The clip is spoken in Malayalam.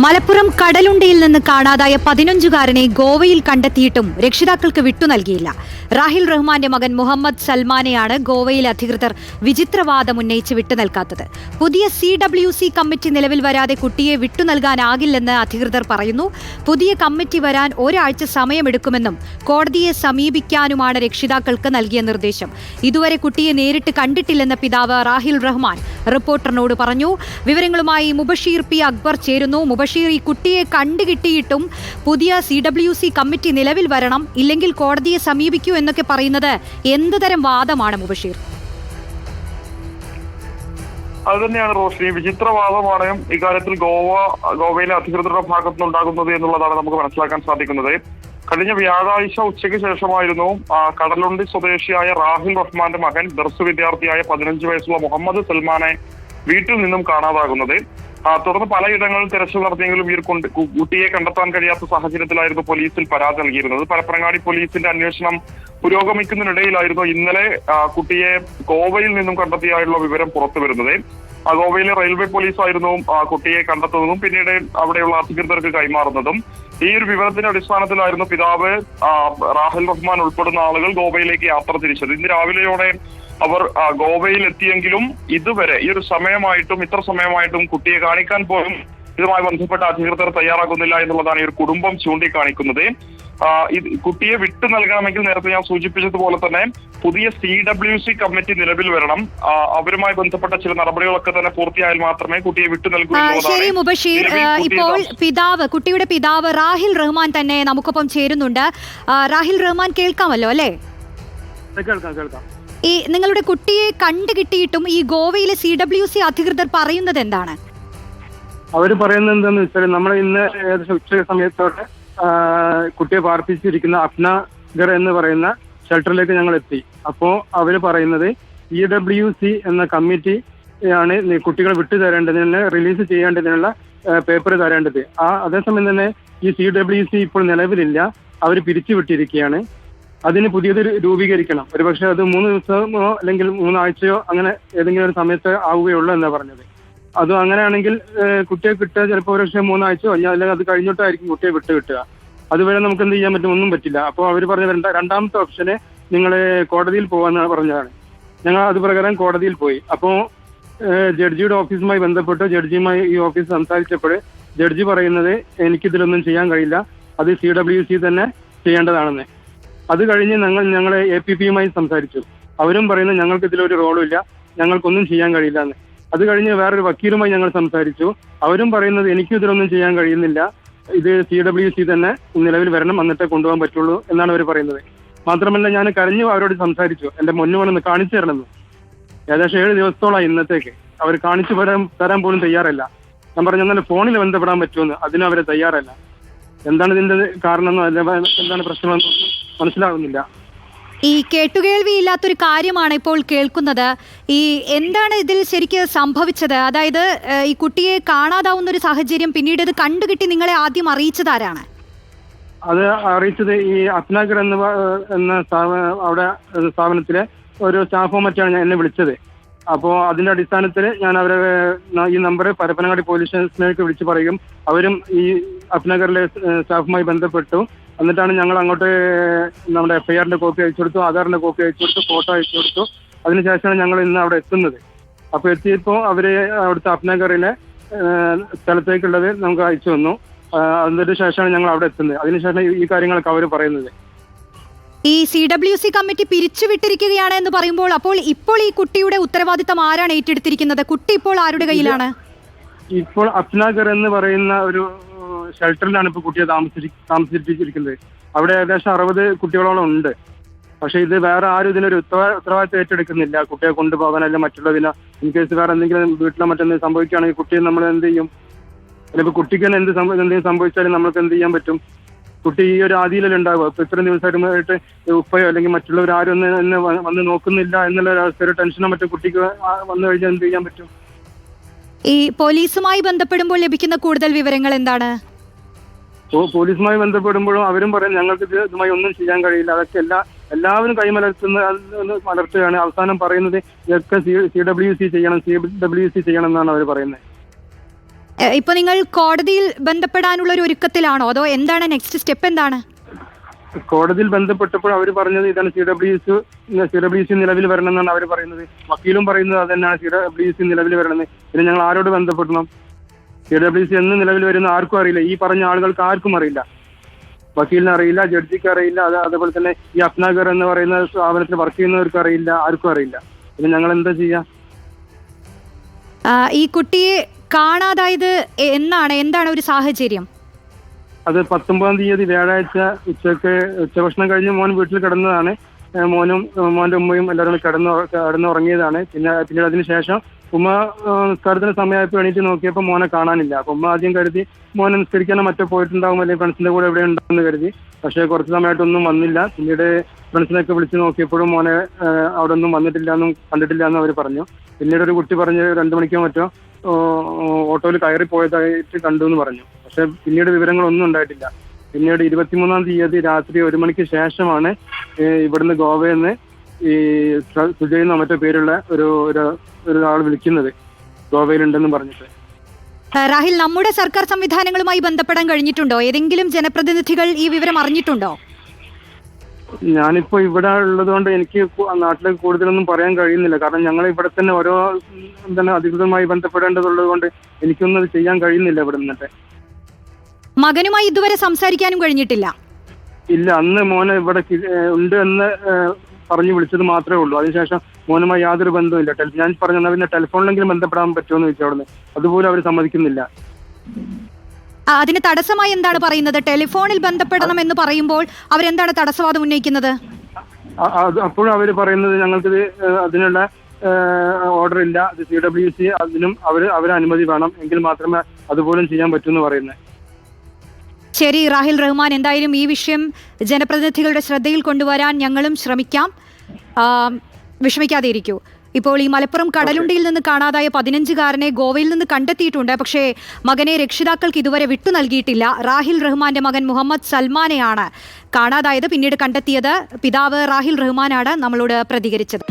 മലപ്പുറം കടലുണ്ടിയിൽ നിന്ന് കാണാതായ 15-കാരനെ ഗോവയിൽ കണ്ടെത്തിയിട്ടും രക്ഷിതാക്കൾക്ക് വിട്ടു നൽകിയില്ല. റാഹിൽ റഹ്മാന്റെ മകൻ മുഹമ്മദ് സൽമാനെയാണ് ഗോവയിലെ അധികൃതർ വിചിത്രവാദം ഉന്നയിച്ച് വിട്ടുനൽകാത്തത്. പുതിയ CWC കമ്മിറ്റി നിലവിൽ വരാതെ കുട്ടിയെ വിട്ടുനൽകാനാകില്ലെന്ന് അധികൃതർ പറയുന്നു. പുതിയ കമ്മിറ്റി വരാൻ ഒരാഴ്ച സമയമെടുക്കുമെന്നും കോടതിയെ സമീപിക്കാനുമാണ് രക്ഷിതാക്കൾക്ക് നൽകിയ നിർദ്ദേശം. ഇതുവരെ കുട്ടിയെ നേരിട്ട് കണ്ടിട്ടില്ലെന്ന പിതാവ് റാഹിൽ റഹ്മാൻ റിപ്പോർട്ടറിനോട് പറഞ്ഞു. വിവരങ്ങളുമായി മുബഷീർ പി അക്ബർ ചേരുന്നു. മുബഷീർ, ഈ കുട്ടിയെ കണ്ടുകിട്ടിയിട്ടും പുതിയ CWC കമ്മിറ്റി നിലവിൽ വരണം, ഇല്ലെങ്കിൽ കോടതിയെ സമീപിക്കൂ എന്നൊക്കെ പറയുന്നത് എന്ത് തരം വാദമാണ് മുബഷീർ? അത് തന്നെയാണ് റോഷ്നി, വിചിത്രവാദമാണ് ഇക്കാര്യത്തിൽ ഗോവയിലെ അധികൃതരുടെ ഭാഗത്തുനിന്നുണ്ടാകുന്നത് എന്നുള്ളതാണ് നമുക്ക് മനസ്സിലാക്കാൻ സാധിക്കുന്നത്. കഴിഞ്ഞ വ്യാഴാഴ്ച ഉച്ചയ്ക്ക് ശേഷമായിരുന്നു കടലുണ്ടി സ്വദേശിയായ റാഹിൽ റഹ്മാന്റെ മകൻ ദർസ് വിദ്യാർത്ഥിയായ 15 വയസ്സുള്ള മുഹമ്മദ് സൽമാനെ വീട്ടിൽ നിന്നും കാണാതാകുന്നത്. തുടർന്ന് പലയിടങ്ങളിൽ തെരച്ചിൽ നടത്തിയെങ്കിലും ഈ കുട്ടിയെ കണ്ടെത്താൻ കഴിയാത്ത സാഹചര്യത്തിലായിരുന്നു പോലീസിൽ പരാതി നൽകിയിരുന്നത്. പരപ്പനങ്ങാടി പോലീസിന്റെ അന്വേഷണം പുരോഗമിക്കുന്നതിനിടയിലായിരുന്നു ഇന്നലെ കുട്ടിയെ ഗോവയിൽ നിന്നും കണ്ടെത്തിയായുള്ള വിവരം പുറത്തു വരുന്നത്. ഗോവയിലെ റെയിൽവേ പോലീസായിരുന്നു കുട്ടിയെ കണ്ടെത്തുന്നതും പിന്നീട് അവിടെയുള്ള അധികൃതർക്ക് കൈമാറുന്നതും. ഈ ഒരു വിവരത്തിന്റെ അടിസ്ഥാനത്തിലായിരുന്നു പിതാവ് റാഹിൽ റഹ്മാൻ ഉൾപ്പെടുന്ന ആളുകൾ ഗോവയിലേക്ക് യാത്ര തിരിച്ചത്. ഇന്ന് രാവിലെയോടെ അവർ ഗോവയിൽ എത്തിയെങ്കിലും ഇതുവരെ ഈ ഒരു ഇത്ര സമയമായിട്ടും കുട്ടിയെ കാണിക്കാൻ പോലും ഇതുമായി ബന്ധപ്പെട്ട അധികൃതർ തയ്യാറാകുന്നില്ല എന്നുള്ളതാണ് ഈ ഒരു കുടുംബം ചൂണ്ടിക്കാണിക്കുന്നത്. കുട്ടിയെ വിട്ടു നൽകണമെങ്കിൽ നേരത്തെ ഞാൻ സൂചിപ്പിച്ചതുപോലെ തന്നെ പുതിയ CWC കമ്മിറ്റി നിലവിൽ വരണം. അവരുമായി ബന്ധപ്പെട്ട ചില നടപടികളൊക്കെ തന്നെ പൂർത്തിയായാൽ മാത്രമേ കുട്ടിയെ വിട്ടു നൽകൂ. ശരി മുബഷീർ, ഇപ്പോൾ കുട്ടിയുടെ പിതാവ് റാഹിൽ റഹ്മാൻ തന്നെ നമുക്കൊപ്പം ചേരുന്നുണ്ട്. റാഹിൽ റഹ്മാൻ, കേൾക്കാമല്ലോ അല്ലേ? കേൾക്കാം. ഈ നിങ്ങളുടെ കുട്ടിയെ കണ്ടുകിട്ടിയിട്ടും ഈ ഗോവയിലെ CWC അധികൃതർ പറയുന്നത് എന്താണ്? അവര് പറയുന്നത് എന്താന്ന് വെച്ചാൽ, നമ്മൾ ഇന്ന് ഏകദേശം ഉച്ച സമയത്തോടെ കുട്ടിയെ പാർപ്പിച്ചിരിക്കുന്ന അപ്നാഗർ എന്ന് പറയുന്ന ഷെൽട്ടറിലേക്ക് ഞങ്ങൾ എത്തി. അപ്പോൾ അവര് പറയുന്നത് CWC എന്ന കമ്മിറ്റി ആണ് കുട്ടികളെ വിട്ടു തരേണ്ടതിന്, റിലീസ് ചെയ്യേണ്ടതിനുള്ള പേപ്പർ തരേണ്ടത്. അതേസമയം തന്നെ ഈ CWC ഇപ്പോൾ നിലവിലില്ല, അവർ പിരിച്ചുവിട്ടിരിക്കുകയാണ്. അതിന് പുതിയത് രൂപീകരിക്കണം. ഒരുപക്ഷെ അത് 3 ദിവസമോ അല്ലെങ്കിൽ 3 ആഴ്ചയോ അങ്ങനെ ഏതെങ്കിലും ഒരു സമയത്ത് ആവുകയുള്ളൂ എന്നാണ് പറഞ്ഞത്. അതും അങ്ങനെയാണെങ്കിൽ കുട്ടിയെ കിട്ടുക ചിലപ്പോൾ ഒരുപക്ഷെ 3 ആഴ്ചയോ അല്ലെങ്കിൽ അത് കഴിഞ്ഞിട്ടായിരിക്കും കുട്ടിയെ കിട്ടുക. അതുവരെ നമുക്ക് എന്ത് ചെയ്യാൻ പറ്റും? ഒന്നും പറ്റില്ല. അപ്പോൾ അവർ പറഞ്ഞ രണ്ടാമത്തെ ഓപ്ഷന് നിങ്ങൾ കോടതിയിൽ പോകാമെന്ന് പറഞ്ഞതാണ്. ഞങ്ങൾ അത് പ്രകാരം കോടതിയിൽ പോയി. അപ്പോൾ ജഡ്ജിയുടെ ഓഫീസുമായി ബന്ധപ്പെട്ട് ജഡ്ജിയുമായി ഈ ഓഫീസ് സംസാരിച്ചപ്പോൾ ജഡ്ജി പറയുന്നത് എനിക്കിതിലൊന്നും ചെയ്യാൻ കഴിയില്ല, അത് CWC തന്നെ ചെയ്യേണ്ടതാണെന്ന്. അത് കഴിഞ്ഞ് ഞങ്ങളെ APPയുമായി സംസാരിച്ചു. അവരും പറയുന്നത് ഞങ്ങൾക്ക് ഇതിലൊരു റോളും ഇല്ല, ഞങ്ങൾക്കൊന്നും ചെയ്യാൻ കഴിയില്ല എന്ന്. അത് കഴിഞ്ഞ് വേറൊരു വക്കീലുമായി ഞങ്ങൾ സംസാരിച്ചു. അവരും പറയുന്നത് എനിക്കും ഇതിലൊന്നും ചെയ്യാൻ കഴിയുന്നില്ല, ഇത് CWC തന്നെ നിലവിൽ വരണം, എന്നിട്ടേ കൊണ്ടുപോകാൻ പറ്റുള്ളൂ എന്നാണ് അവർ പറയുന്നത്. മാത്രമല്ല, ഞാൻ കരഞ്ഞു അവരോട് സംസാരിച്ചു, എന്റെ മുന്നുവണെന്ന് കാണിച്ചു തരണമെന്ന്. ഏകദേശം 7 ദിവസത്തോളമായി ഇന്നത്തേക്ക് അവർ കാണിച്ചു തരാൻ പോലും തയ്യാറല്ല. ഞാൻ പറഞ്ഞു എന്നാൽ ഫോണിൽ ബന്ധപ്പെടാൻ പറ്റുമെന്ന്, അതിനും അവരെ തയ്യാറല്ല. എന്താണ് ഇതിന്റെ കാരണം, എന്താണ് പ്രശ്നമെന്ന് മനസ്സിലാകുന്നില്ല. ഈ കേട്ടുകേൾവിയില്ലാത്തൊരു കാര്യമാണ് ഇപ്പോൾ കേൾക്കുന്നത്. ഈ എന്താണ് ഇതിൽ ശരിക്കും സംഭവിച്ചത്? അതായത് ഈ കുട്ടിയെ കാണാതാവുന്ന ഒരു സാഹചര്യം, പിന്നീട് ഇത് കണ്ടുകിട്ടി നിങ്ങളെ ആദ്യം അറിയിച്ചത് ആരാണ്? അത് അറിയിച്ചത് ഈ അപ്നാഗർ എന്ന അവിടെ സ്ഥാപനത്തിലെ ഒരു സ്റ്റാഫോ മറ്റാണ് എന്നെ വിളിച്ചത്. അപ്പോൾ അതിന്റെ അടിസ്ഥാനത്തിൽ ഞാൻ അവരെ ഈ നമ്പർ പരപ്പനങ്ങാടി പോലീസ് സ്റ്റേഷനിലേക്ക് വിളിച്ചു പറയും. അവരും ഈ അപ്നഗറിലെ സ്റ്റാഫുമായി ബന്ധപ്പെട്ടു. എന്നിട്ടാണ് ഞങ്ങൾ അങ്ങോട്ട് നമ്മുടെ FIRന്റെ കോപ്പി അയച്ചു കൊടുത്തു, ആധാറിന്റെ കോപ്പി അയച്ചു കൊടുത്തു, ഫോട്ടോ അയച്ചു കൊടുത്തു. അതിനുശേഷമാണ് ഞങ്ങൾ ഇന്ന് അവിടെ എത്തുന്നത്. അപ്പോൾ എത്തിയപ്പോൾ അവര് അവിടുത്തെ അപ്നഗറിലെ സ്ഥലത്തേക്കുള്ളത് നമുക്ക് അയച്ചു തന്നു. അതിന് ശേഷമാണ് ഞങ്ങൾ അവിടെ എത്തുന്നത്. അതിനുശേഷം ഈ കാര്യങ്ങളൊക്കെ അവർ പറയുന്നത്. ഈ CWC കമ്മിറ്റി പിരിച്ചുവിട്ടിരിക്കുകയാണ് എന്ന് പറയുമ്പോൾ ഇപ്പോൾ ഈ കുട്ടിയുടെ ഉത്തരവാദിത്തം ആരാണ് ഏറ്റെടുത്തിരിക്കുന്നത്? കുട്ടി ഇപ്പോൾ ആരുടെ കയ്യിലാണ്? ഇപ്പോൾ അപ്നാഗർ എന്ന് പറയുന്ന ഒരു ഷെൽട്ടറിലാണ് ഇപ്പോൾ കുട്ടിയെ താമസിപ്പിച്ചിരിക്കുന്നത്. അവിടെ ഏകദേശം 60 കുട്ടികളോളം ഉണ്ട്. പക്ഷെ ഇത് വേറെ ആരും ഇതിനൊരു ഉത്തരവാദിത്തം ഏറ്റെടുക്കുന്നില്ല. കുട്ടിയെ കൊണ്ടുപോകാനല്ല മറ്റുള്ളതിന് ഇൻ കേസ് വേറെ എന്തെങ്കിലും വീട്ടിലോ മറ്റെന്തെങ്കിലും സംഭവിക്കുകയാണെങ്കിൽ കുട്ടിയെ നമ്മൾ എന്ത് ചെയ്യും? ചിലപ്പോൾ കുട്ടിക്ക് തന്നെ എന്തെങ്കിലും സംഭവിച്ചാലും നമ്മൾക്ക് എന്ത് ചെയ്യാൻ പറ്റും? കുട്ടി ഈ ഒരു ആദിയിലല്ലേ ഉണ്ടാവുക. ഇപ്പൊ ഇത്രയും ദിവസമായിട്ട് ഉപ്പയോ അല്ലെങ്കിൽ മറ്റുള്ളവർ ആരും ഒന്ന് വന്ന് നോക്കുന്നില്ല എന്നുള്ള ഒരു ടെൻഷനോ മറ്റോ കുട്ടിക്ക് വന്നു കഴിഞ്ഞാൽ എന്ത് ചെയ്യാൻ പറ്റും? ഈ പോലീസുമായി ബന്ധപ്പെടുമ്പോൾ ലഭിക്കുന്ന കൂടുതൽ വിവരങ്ങൾ എന്താണ്? പോലീസുമായി ബന്ധപ്പെടുമ്പോഴും അവരും പറയും ഞങ്ങൾക്ക് ഇതുമായി ഒന്നും ചെയ്യാൻ കഴിയില്ല, അതൊക്കെ എല്ലാവരും മലർത്തുകയാണ്. അവസാനം പറയുന്നത് ഇതൊക്കെ CWC ചെയ്യണം എന്നാണ് അവർ പറയുന്നത്. ഇപ്പൊ നിങ്ങൾ കോടതിയിൽ ബന്ധപ്പെടാനുള്ള ഒരു ഒരുക്കത്തിലാണോ, അതോ എന്താണ് നെക്സ്റ്റ് സ്റ്റെപ്പ് എന്താണ്? കോടതിയിൽ ബന്ധപ്പെട്ടപ്പോൾ അവർ പറഞ്ഞത് ഇതാണ് CWC നിലവിൽ വരണമെന്നാണ് അവർ പറയുന്നത്. വക്കീലും പറയുന്നത് അത് തന്നെയാണ്, CWC നിലവിൽ വരണമെന്ന്. പിന്നെ ഞങ്ങൾ ആരോട് ബന്ധപ്പെടണം? CWC എന്ന് നിലവിൽ വരുന്ന ആർക്കും അറിയില്ല. ഈ പറഞ്ഞ ആളുകൾക്ക് ആർക്കും അറിയില്ല. വക്കീലിന് അറിയില്ല, ജഡ്ജിക്ക് അറിയില്ല, അതുപോലെ തന്നെ ഈ അപ്നാഗർ എന്ന് പറയുന്ന സ്ഥാപനത്തിൽ വർക്ക് ചെയ്യുന്നവർക്ക് അറിയില്ല, ആർക്കും അറിയില്ല. പിന്നെ ഞങ്ങൾ എന്താ ചെയ്യാ? ഈ കുട്ടിയെ കാണാതായത് എന്താണ് ഒരു സാഹചര്യം? അത് 19-ാം തീയതി വ്യാഴാഴ്ച ഉച്ചഭക്ഷണം കഴിഞ്ഞ് മോൻ വീട്ടിൽ കിടന്നതാണ്. മോനും മോന്റെ ഉമ്മയും എല്ലാവരും കിടന്നുറങ്ങിയതാണ്. പിന്നീട് അതിന് ശേഷം ഉമ്മ നിസ്കാരത്തിന് സമയമായപ്പോൾ എണീറ്റ് നോക്കിയപ്പോൾ മോനെ കാണാനില്ല. അപ്പൊ ഉമ്മ ആദ്യം കരുതി മോനെ നിസ്കരിക്കാനോ മറ്റോ പോയിട്ടുണ്ടാവും, അല്ലെങ്കിൽ ഫ്രണ്ട്സിന്റെ കൂടെ എവിടെ ഉണ്ടാവുമെന്ന് കരുതി. പക്ഷേ കുറച്ച് സമയമായിട്ടൊന്നും വന്നില്ല. പിന്നീട് ഫ്രണ്ട്സിനൊക്കെ വിളിച്ച് നോക്കിയപ്പോഴും മോനെ അവിടെ ഒന്നും വന്നിട്ടില്ല എന്നും കണ്ടിട്ടില്ല എന്നും അവർ പറഞ്ഞു. പിന്നീട് ഒരു കുട്ടി പറഞ്ഞ് 2 മണിക്കോ മറ്റോ ഓട്ടോയിൽ കയറി പോയതായിട്ട് കണ്ടു എന്ന് പറഞ്ഞു. പക്ഷെ പിന്നീട് വിവരങ്ങളൊന്നും ഉണ്ടായിട്ടില്ല. പിന്നീട് 23-ാം തീയതി രാത്രി 1 മണിക്ക് ശേഷമാണ് ഇവിടുന്ന് ഗോവയിൽ നിന്ന് ഈ സുജയ് എന്നോ മറ്റോ പേരുള്ള ഒരാൾ വിളിക്കുന്നത്, ഗോവയിലുണ്ടെന്ന് പറഞ്ഞിട്ട്. രാഹിൽ, നമ്മുടെ സർക്കാർ സംവിധാനങ്ങളുമായി ബന്ധപ്പെടാൻ കഴിഞ്ഞിട്ടുണ്ടോ? ഏതെങ്കിലും ജനപ്രതിനിധികൾ ഈ വിവരം അറിഞ്ഞിട്ടുണ്ടോ? ഞാനിപ്പോ ഇവിടെ ഉള്ളതുകൊണ്ട് എനിക്ക് നാട്ടിലേക്ക് കൂടുതലൊന്നും പറയാൻ കഴിയുന്നില്ല. കാരണം ഞങ്ങൾ ഇവിടെ തന്നെ ഓരോ അധികൃതമായി ബന്ധപ്പെടേണ്ടതുള്ളത് കൊണ്ട് എനിക്കൊന്നും അത് ചെയ്യാൻ കഴിയുന്നില്ല ഇവിടെ നിന്നിട്ട്. മകനുമായി ഇതുവരെ സംസാരിക്കാനും കഴിഞ്ഞിട്ടില്ല? ഇല്ല, അന്ന് മോനെ ഇവിടെ ഉണ്ട് എന്ന് പറഞ്ഞു വിളിച്ചത് മാത്രമേ ഉള്ളൂ. അതിനുശേഷം മോനുമായി യാതൊരു ബന്ധവുമില്ല. ഞാൻ പറഞ്ഞ പിന്നെ ടെലിഫോണിലെങ്കിലും ബന്ധപ്പെടാൻ പറ്റുമെന്ന് ചോദിച്ചു അവിടുന്ന്. അതുപോലും അവർ സമ്മതിക്കുന്നില്ല. അതിന് തടസ്സമായി എന്താണ് പറയുന്നത്? ടെലിഫോണിൽ ബന്ധപ്പെടണം എന്ന് പറയുമ്പോൾ അവരെന്താണ് തടസ്സവാദം ഉന്നയിക്കുന്നത്? അപ്പോഴും അവർ പറയുന്നത് ഞങ്ങൾക്കിത് അതിനുള്ള ഓർഡർ ഇല്ല, അത് CWC അതിനും അവരെ അനുമതി വേണം, എങ്കിൽ മാത്രമേ അതുപോലും ചെയ്യാൻ പറ്റൂ എന്ന് പറയുന്നത്. ശരി റാഹിൽ റഹ്മാൻ, എന്തായാലും ഈ വിഷയം ജനപ്രതിനിധികളുടെ ശ്രദ്ധയിൽ കൊണ്ടുവരാൻ ഞങ്ങളും ശ്രമിക്കാം. വിഷമിക്കാതെ ഇരിക്കൂ. ഇപ്പോൾ ഈ മലപ്പുറം കടലുണ്ടിയിൽ നിന്ന് കാണാതായ 15-കാരനെ ഗോവയിൽ നിന്ന് കണ്ടെത്തിയിട്ടുണ്ട്. പക്ഷേ മകനെ രക്ഷിതാക്കൾക്ക് ഇതുവരെ വിട്ടു നൽകിയിട്ടില്ല. റാഹിൽ റഹ്മാന്റെ മകൻ മുഹമ്മദ് സൽമാനെയാണ് കാണാതായത്. പിന്നീട് കണ്ടെത്തിയത് പിതാവ് റാഹിൽ റഹ്മാനാണ് നമ്മളോട് പ്രതികരിച്ചത്.